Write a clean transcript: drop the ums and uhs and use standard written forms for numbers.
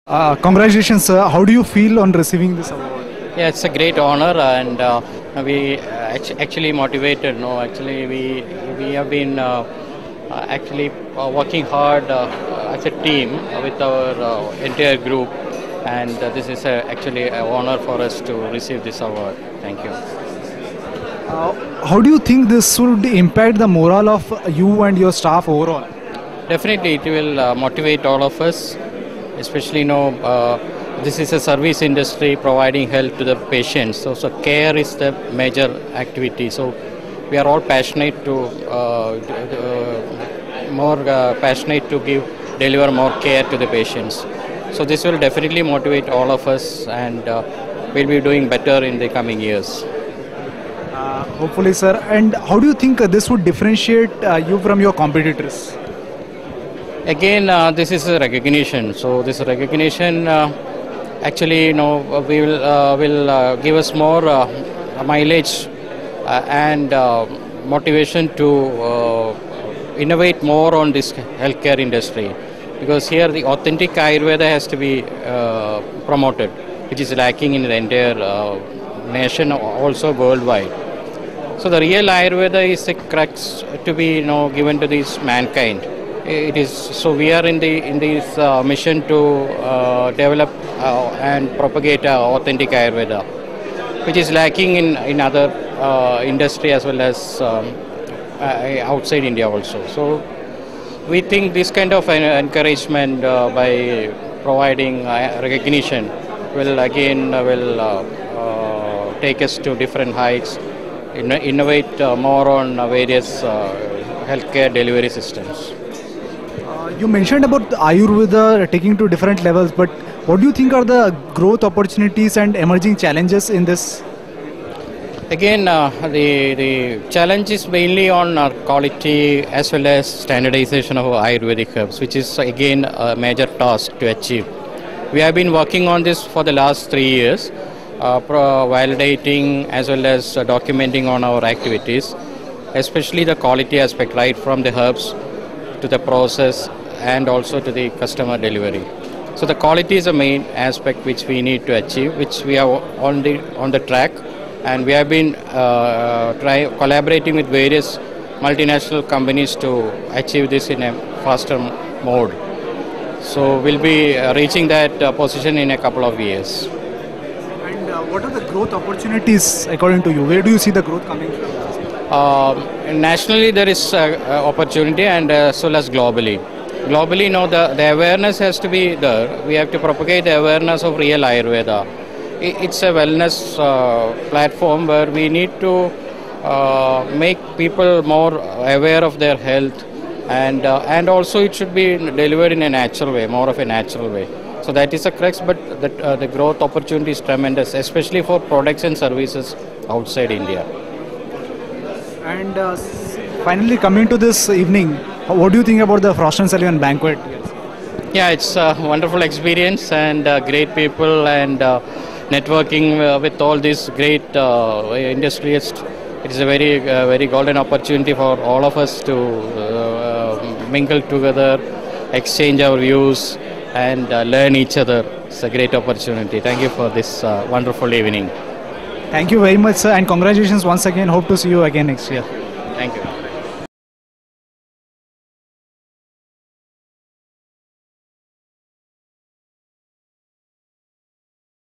Congratulations, sir. How do you feel on receiving this award? Yeah, it's a great honor, and we actually motivated. No, actually we have been actually working hard as a team with our entire group, and this is actually an honor for us to receive this award. Thank you. How do you think this would impact the morale of you and your staff overall? Definitely, it will motivate all of us, especially this is a service industry providing help to the patients. So care is the major activity. So we are all passionate to passionate to deliver more care to the patients. So this will definitely motivate all of us, and we'll be doing better in the coming years. Hopefully, sir. And how do you think this would differentiate you from your competitors? Again, this is a recognition. So this recognition actually, will give us more mileage and motivation to innovate more on this healthcare industry. Because here the authentic Ayurveda has to be promoted, which is lacking in the entire nation, also worldwide. So the real Ayurveda is the crux to be given to this mankind. It is so we are in this mission to develop and propagate authentic Ayurveda, which is lacking in other industry as well as outside India also. So we think this kind of encouragement by providing recognition will take us to different heights, innovate more on various healthcare delivery systems. You mentioned about Ayurveda taking to different levels, but what do you think are the growth opportunities and emerging challenges in this? Again, the challenge is mainly on quality as well as standardization of Ayurvedic herbs, which is again a major task to achieve. We have been working on this for the last 3 years, validating as well as documenting on our activities, especially the quality aspect, right from the herbs to the process and also to the customer delivery. So the quality is the main aspect which we need to achieve, which we are on the track, and we have been collaborating with various multinational companies to achieve this in a faster mode. So we'll be reaching that position in a couple of years. And what are the growth opportunities according to you? Where do you see the growth coming from? Nationally, there is opportunity, and as well as globally. Globally, the awareness has to be there. We have to propagate the awareness of real Ayurveda. It's a wellness platform where we need to make people more aware of their health, and also it should be delivered in a natural way, more of a natural way. So that is a crux, but the growth opportunity is tremendous, especially for products and services outside India. And finally, coming to this evening, what do you think about the Frost & Sullivan banquet? Yeah, it's a wonderful experience, and great people, and networking with all these great industrialists. It is a very golden opportunity for all of us to mingle together, exchange our views, and learn each other. It's a great opportunity. Thank you for this wonderful evening. Thank you very much, sir, and congratulations once again. Hope to see you again next year. Thank you.